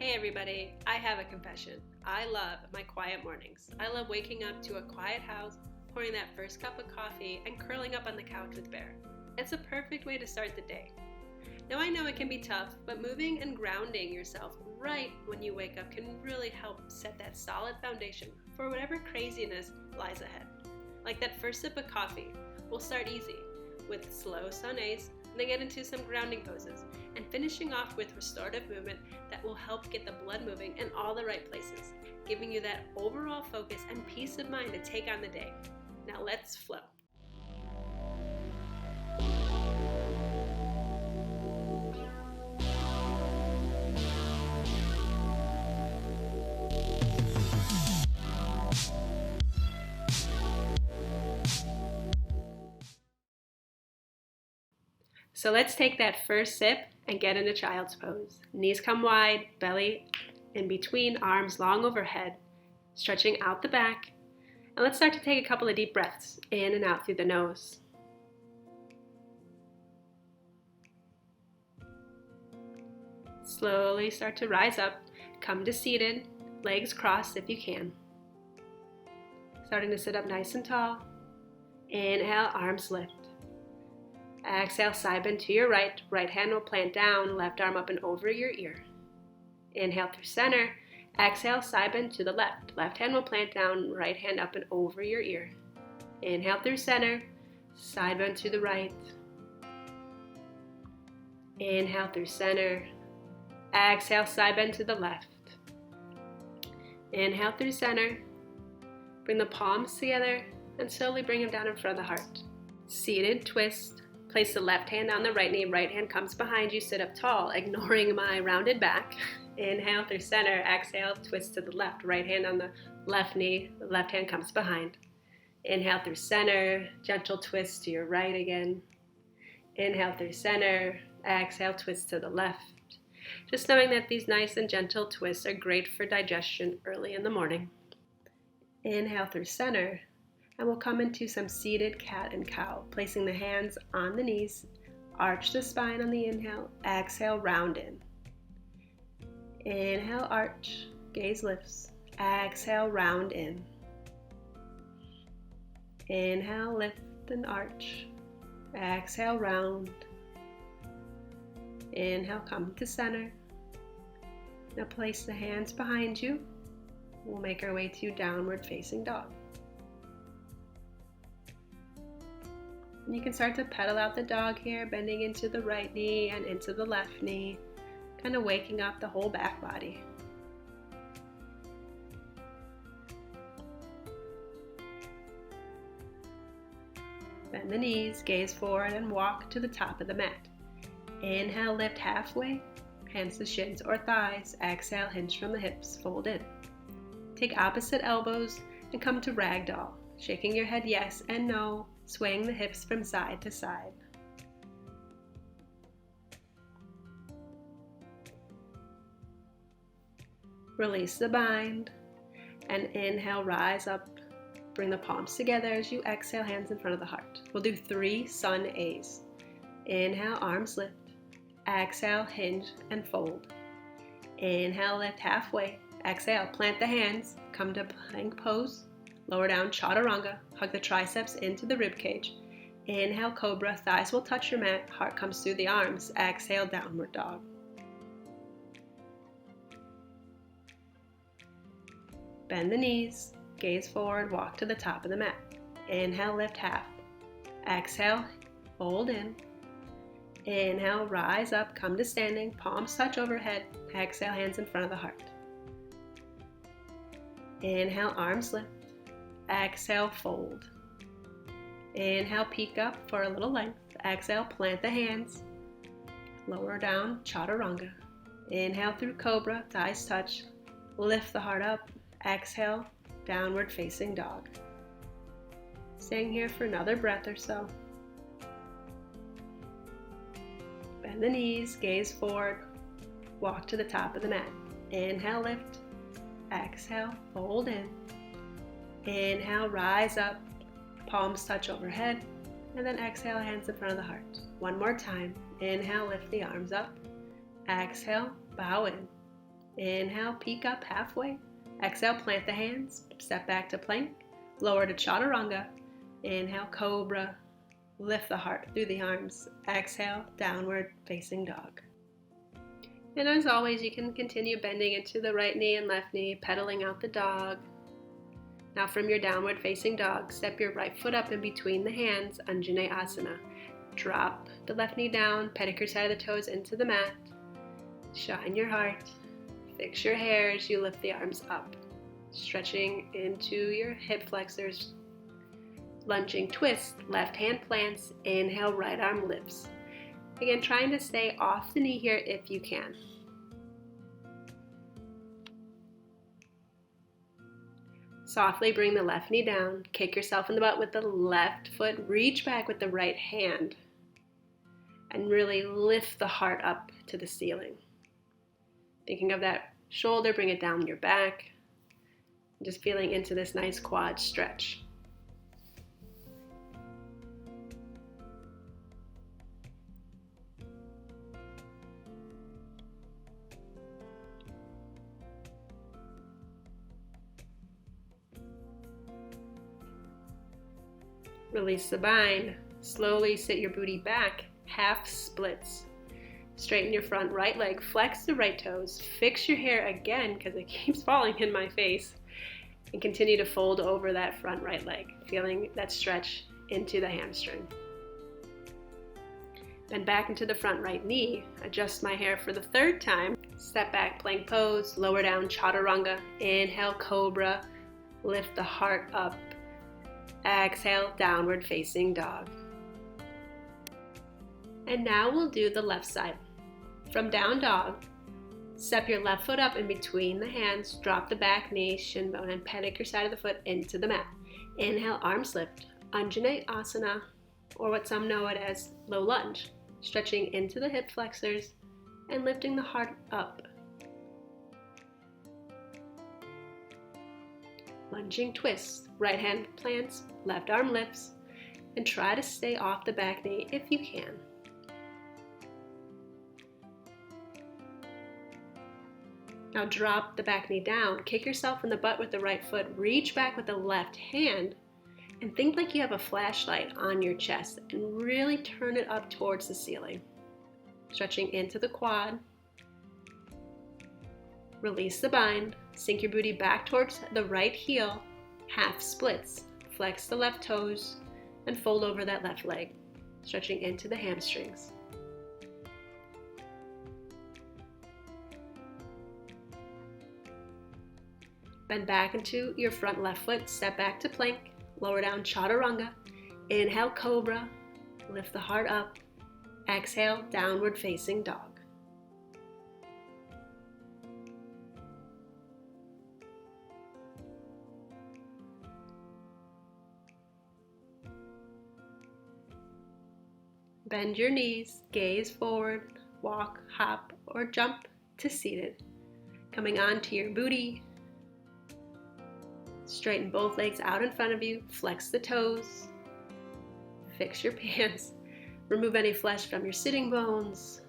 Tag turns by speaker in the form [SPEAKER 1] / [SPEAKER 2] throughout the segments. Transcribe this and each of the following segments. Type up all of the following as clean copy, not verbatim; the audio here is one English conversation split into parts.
[SPEAKER 1] Hey everybody, I have a confession. I love my quiet mornings. I love waking up to a quiet house, pouring that first cup of coffee, and curling up on the couch with Bear. It's a perfect way to start the day. Now I know it can be tough, but moving and grounding yourself right when you wake up can really help set that solid foundation for whatever craziness lies ahead. Like that first sip of coffee, we'll start easy with slow sunnays, then get into some grounding poses, and finishing off with restorative movement that will help get the blood moving in all the right places, giving you that overall focus and peace of mind to take on the day. Now let's flow. So let's take that first sip and get into child's pose. Knees come wide, belly in between, arms long overhead, stretching out the back. And let's start to take a couple of deep breaths in and out through the nose. Slowly start to rise up, come to seated, legs crossed if you can. Starting to sit up nice and tall. Inhale, arms lift. Exhale, side bend to your right. Right hand will plant down, left arm up and over your ear. Inhale through center. Exhale, side bend to the left. Left hand will plant down, right hand up and over your ear. Inhale through center. Side bend to the right. Inhale through center. Exhale, side bend to the left. Inhale through center. Bring the palms together and slowly bring them down in front of the heart. Seated twist. Place the left hand on the right knee, right hand comes behind you, sit up tall, ignoring my rounded back. Inhale through center, exhale, twist to the left, right hand on the left knee, the left hand comes behind. Inhale through center, gentle twist to your right again. Inhale through center, exhale, twist to the left. Just knowing that these nice and gentle twists are great for digestion early in the morning. Inhale through center. And we'll come into some seated cat and cow, placing the hands on the knees, arch the spine on the inhale, exhale, round in. Inhale, arch, gaze lifts, exhale, round in. Inhale, lift and arch, exhale, round. Inhale, come to center. Now place the hands behind you. We'll make our way to downward facing dog. And you can start to pedal out the dog here, bending into the right knee and into the left knee, kind of waking up the whole back body. Bend the knees, gaze forward, and walk to the top of the mat. Inhale, lift halfway, hands to shins or thighs. Exhale, hinge from the hips, fold in. Take opposite elbows and come to ragdoll, shaking your head yes and no, swaying the hips from side to side. Release the bind and inhale, rise up. Bring the palms together as you exhale, hands in front of the heart. We'll do 3 sun A's. Inhale, arms lift. Exhale, hinge and fold. Inhale, lift halfway. Exhale, plant the hands, come to plank pose. Lower down, chaturanga, hug the triceps into the rib cage. Inhale, cobra, thighs will touch your mat, heart comes through the arms. Exhale, downward dog. Bend the knees, gaze forward, walk to the top of the mat. Inhale, lift half. Exhale, fold in. Inhale, rise up, come to standing, palms touch overhead. Exhale, hands in front of the heart. Inhale, arms lift. Exhale, fold. Inhale, peek up for a little length. Exhale, plant the hands. Lower down, chaturanga. Inhale through cobra, thighs touch. Lift the heart up. Exhale, downward facing dog. Staying here for another breath or so. Bend the knees, gaze forward. Walk to the top of the mat. Inhale, lift. Exhale, fold in. Inhale, rise up, palms touch overhead, and then exhale, hands in front of the heart. One more time. Inhale, lift the arms up. Exhale, bow in. Inhale, peek up halfway. Exhale, plant the hands, step back to plank, lower to chaturanga. Inhale, cobra, lift the heart through the arms. Exhale, downward facing dog. And as always, you can continue bending into the right knee and left knee, pedaling out the dog. Now from your downward facing dog, step your right foot up in between the hands, Anjaneyasana. Drop the left knee down, pedicure side of the toes into the mat. Shine your heart. Fix your hair as you lift the arms up, stretching into your hip flexors. Lunging twist, left hand plants, inhale, right arm lifts. Again, trying to stay off the knee here if you can. Softly bring the left knee down, kick yourself in the butt with the left foot, reach back with the right hand, and really lift the heart up to the ceiling. Thinking of that shoulder, bring it down your back. Just feeling into this nice quad stretch. Release the bind. Slowly sit your booty back, half splits. Straighten your front right leg, flex the right toes, fix your hair again because it keeps falling in my face, and continue to fold over that front right leg, feeling that stretch into the hamstring. Bend back into the front right knee, adjust my hair for the third time, step back, plank pose, lower down, chaturanga, inhale, cobra, lift the heart up, exhale, downward facing dog. And now we'll do the left side. From down dog, step your left foot up in between the hands, drop the back knee, shin bone, and pedicure side of the foot into the mat. Inhale, arms lift, Anjaneyasana, or what some know it as low lunge, stretching into the hip flexors and lifting the heart up. Lunging twist, right hand plants, left arm lifts, and try to stay off the back knee if you can. Now drop the back knee down, kick yourself in the butt with the right foot, reach back with the left hand, and think like you have a flashlight on your chest and really turn it up towards the ceiling. Stretching into the quad. Release the bind, sink your booty back towards the right heel, half splits. Flex the left toes and fold over that left leg, stretching into the hamstrings. Bend back into your front left foot, step back to plank, lower down, chaturanga. Inhale, cobra, lift the heart up. Exhale, downward facing dog. Bend your knees, gaze forward, walk, hop, or jump to seated. Coming onto your booty. Straighten both legs out in front of you, flex the toes, fix your pants, remove any flesh from your sitting bones.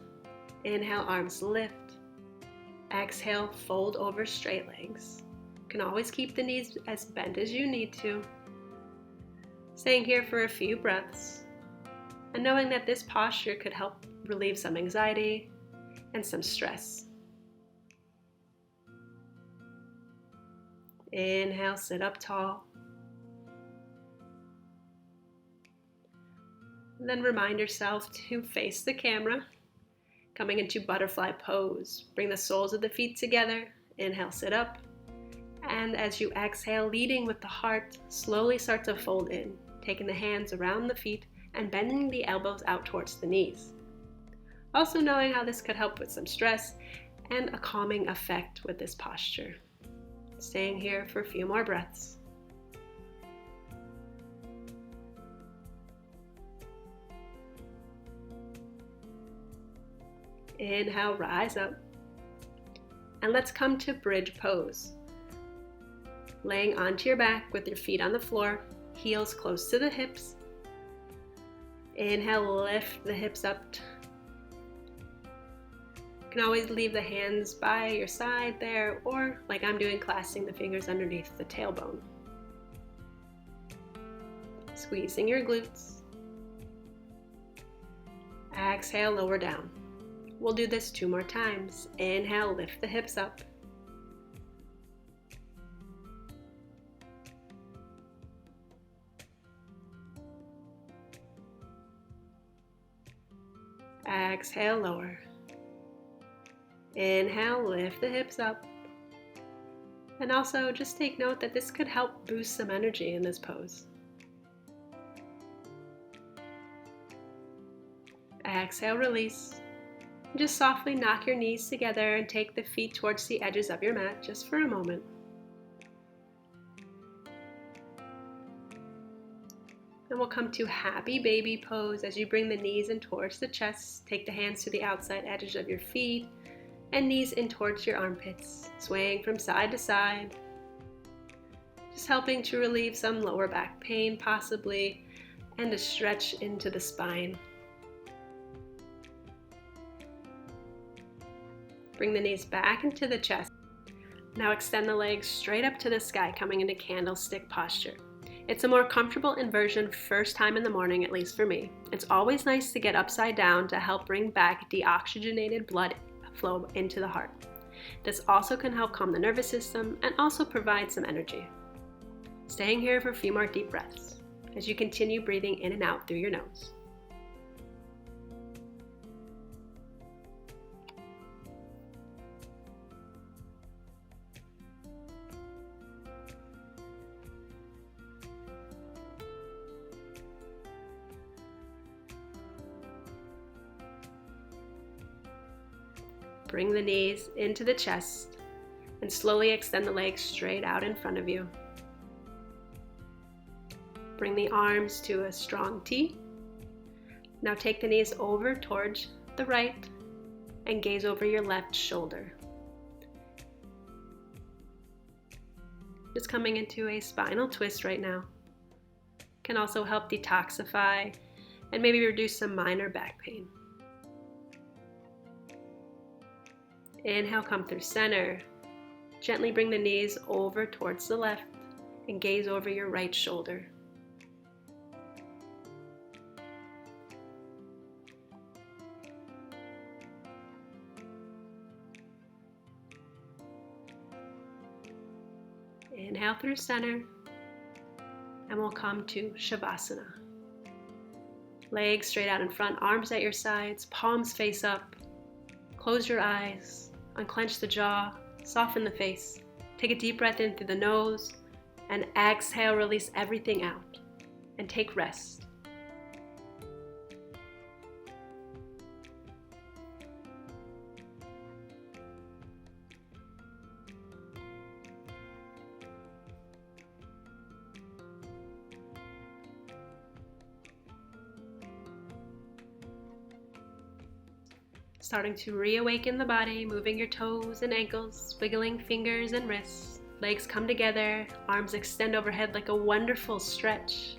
[SPEAKER 1] Inhale, arms lift. Exhale, fold over straight legs. You can always keep the knees as bent as you need to. Staying here for a few breaths, and knowing that this posture could help relieve some anxiety and some stress. Inhale, sit up tall. And then remind yourself to face the camera, coming into butterfly pose. Bring the soles of the feet together. Inhale, sit up. And as you exhale, leading with the heart, slowly start to fold in, taking the hands around the feet and bending the elbows out towards the knees. Also knowing how this could help with some stress and a calming effect with this posture. Staying here for a few more breaths. Inhale, rise up. And let's come to bridge pose. Laying onto your back with your feet on the floor, heels close to the hips. Inhale, lift the hips up. You You can always leave the hands by your side there, or like I'm doing, clasping the fingers underneath the tailbone. Squeezing your glutes. Exhale, lower down. We'll do this 2 more times. Inhale, lift the hips up. Exhale, lower. Inhale, lift the hips up. And also just take note that this could help boost some energy in this pose. Exhale, release. Just softly knock your knees together and take the feet towards the edges of your mat just for a moment. And we'll come to happy baby pose as you bring the knees in towards the chest. Take the hands to the outside edges of your feet and knees in towards your armpits, swaying from side to side. Just helping to relieve some lower back pain possibly, and a stretch into the spine. Bring the knees back into the chest. Now extend the legs straight up to the sky, coming into candlestick posture. It's a more comfortable inversion first time in the morning, at least for me. It's always nice to get upside down to help bring back deoxygenated blood flow into the heart. This also can help calm the nervous system and also provide some energy. Staying here for a few more deep breaths as you continue breathing in and out through your nose. Bring the knees into the chest and slowly extend the legs straight out in front of you. Bring the arms to a strong T. Now take the knees over towards the right and gaze over your left shoulder. Just coming into a spinal twist right now. Can also help detoxify and maybe reduce some minor back pain. Inhale, come through center. Gently bring the knees over towards the left and gaze over your right shoulder. Inhale through center, and we'll come to Shavasana. Legs straight out in front, arms at your sides, palms face up. Close your eyes, unclench the jaw, soften the face. Take a deep breath in through the nose, and exhale, release everything out, and take rest. Starting to reawaken the body, moving your toes and ankles, wiggling fingers and wrists. Legs come together, arms extend overhead like a wonderful stretch.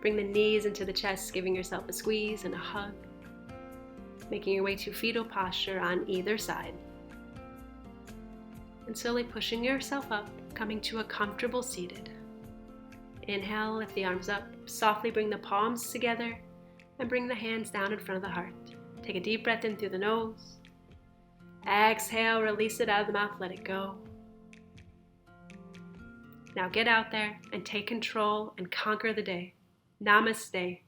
[SPEAKER 1] Bring the knees into the chest, giving yourself a squeeze and a hug. Making your way to fetal posture on either side. And slowly pushing yourself up, coming to a comfortable seated. Inhale, lift the arms up, softly bring the palms together, and bring the hands down in front of the heart. Take a deep breath in through the nose. Exhale, release it out of the mouth, let it go. Now get out there and take control and conquer the day. Namaste.